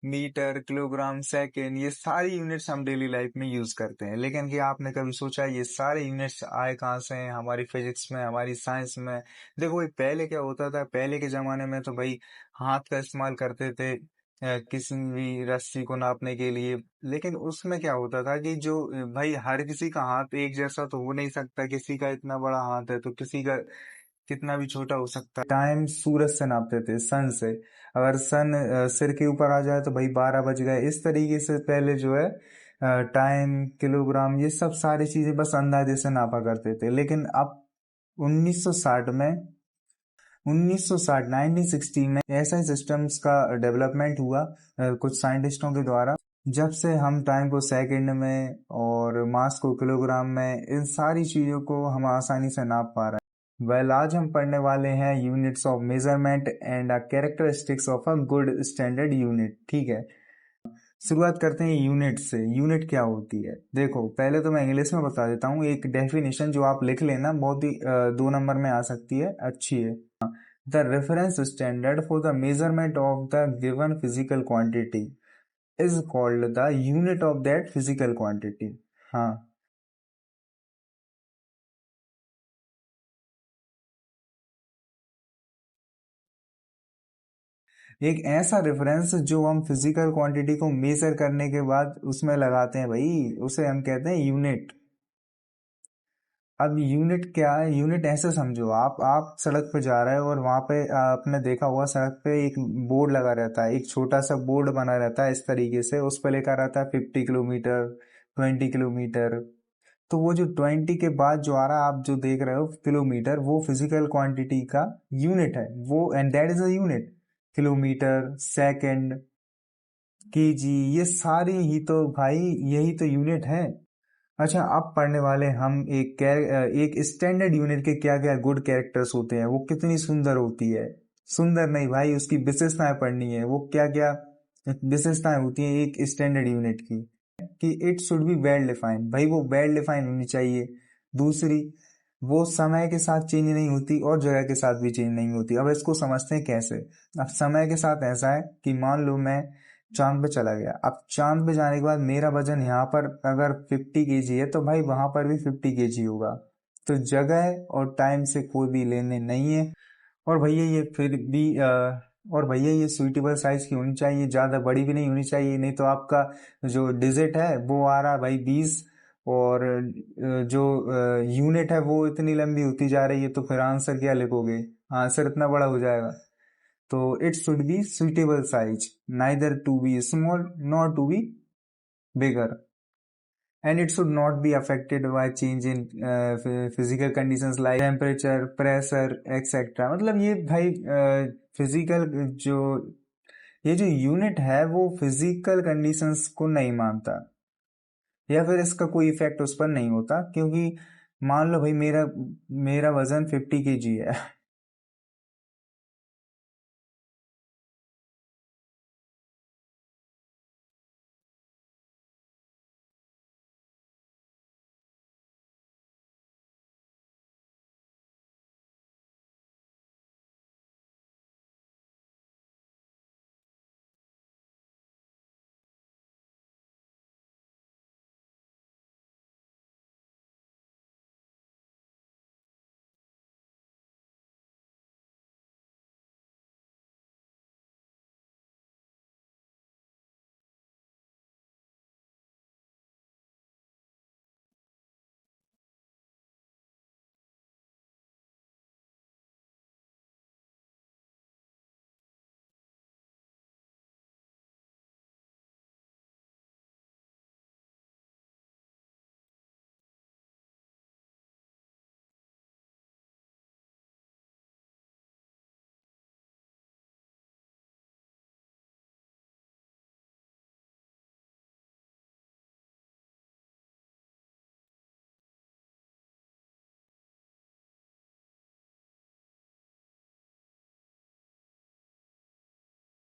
Metre, kilogram, second, ये सारी units हम डेली लाइफ में यूज करते हैं। लेकिन क्या आपने कभी सोचा ये सारे यूनिट्स आए कहाँ से हैं? हमारी फिजिक्स में, हमारी साइंस में। देखो ये पहले क्या होता था, पहले के जमाने में तो भाई हाथ का इस्तेमाल करते थे किसी भी रस्सी को नापने के लिए। लेकिन उसमें क्या होता था कि जो भाई हर किसी का हाथ एक जैसा तो हो नहीं सकता, किसी का इतना बड़ा हाथ है तो किसी का कितना भी छोटा हो सकता है। टाइम सूरज से नापते थे, सन से। अगर सन सिर के ऊपर आ जाए तो भाई 12 बज गए। इस तरीके से पहले जो है टाइम, किलोग्राम, ये सब सारी चीजें बस अंदाजे से नापा करते थे। लेकिन अब 1960 में 1960 में ऐसा सिस्टम्स का डेवलपमेंट हुआ कुछ साइंटिस्टों के द्वारा, जब से हम टाइम को सेकंड में और मास को किलोग्राम में, इन सारी चीजों को हम आसानी से नाप पा रहे हैं। वेल, आज हम पढ़ने वाले हैं units of measurement and characteristics of a good standard unit. ठीक है, शुरुआत करते हैं यूनिट से। यूनिट क्या होती है? देखो पहले तो मैं इंग्लिश में बता देता हूँ एक डेफिनेशन, जो आप लिख लेना, बहुत ही 2 नंबर में आ सकती है, अच्छी है। The reference standard for the measurement of the given physical quantity is called the unit of that physical quantity. हाँ, एक ऐसा रेफरेंस जो हम फिजिकल क्वांटिटी को मेजर करने के बाद उसमें लगाते हैं भाई, उसे हम कहते हैं यूनिट। अब यूनिट क्या है? यूनिट ऐसे समझो, आप सड़क पे जा रहे हो और वहां पे आपने देखा होगा सड़क पे एक बोर्ड लगा रहता है, एक छोटा सा बोर्ड बना रहता है इस तरीके से, उस पर लिखा रहता है 50 किलोमीटर, 20 किलोमीटर। तो वो जो 20 के बाद जो आ रहा है, आप जो देख रहे हो किलोमीटर, वो फिजिकल क्वांटिटी का यूनिट है वो, and that is a unit. Kilometre, second, KG, ये सारी ही तो भाई, यही तो यूनिट है। अच्छा, अब पढ़ने वाले हम एक स्टैंडर्ड यूनिट के क्या क्या गुड कैरेक्टर्स होते हैं, वो कितनी सुंदर होती है। सुंदर नहीं भाई, उसकी विशेषताएं पढ़नी है, वो क्या क्या विशेषताएं होती हैं एक स्टैंडर्ड यूनिट की। कि it should be well defined, भाई वो वेल डिफाइंड होनी चाहिए। दूसरी, वो समय के साथ चेंज नहीं होती और जगह के साथ भी चेंज नहीं होती। अब इसको समझते हैं कैसे। अब समय के साथ ऐसा है कि मान लो मैं चांद पे चला गया, अब चांद पे जाने के बाद मेरा वजन यहाँ पर अगर 50 kg है तो भाई वहां पर भी 50 kg होगा। तो जगह और टाइम से कोई भी लेने नहीं है। और भैया ये फिर भी और भैया ये सुइटेबल साइज की होनी चाहिए, ज्यादा बड़ी भी नहीं होनी चाहिए, नहीं तो आपका जो डिजिट है वो आ रहा है भाई 20, और जो यूनिट है वो इतनी लंबी होती जा रही है, तो फिर आंसर क्या लिखोगे? आंसर इतना बड़ा हो जाएगा। तो it should be suitable size, neither to be small not to be bigger, and it should not be affected by change in physical conditions like temperature, pressure, etc. मतलब ये भाई फिजिकल जो ये जो यूनिट है वो फिजिकल कंडीशंस को नहीं मानता, या फिर इसका कोई इफेक्ट उस पर नहीं होता। क्योंकि मान लो भाई मेरा मेरा वजन 50 kg है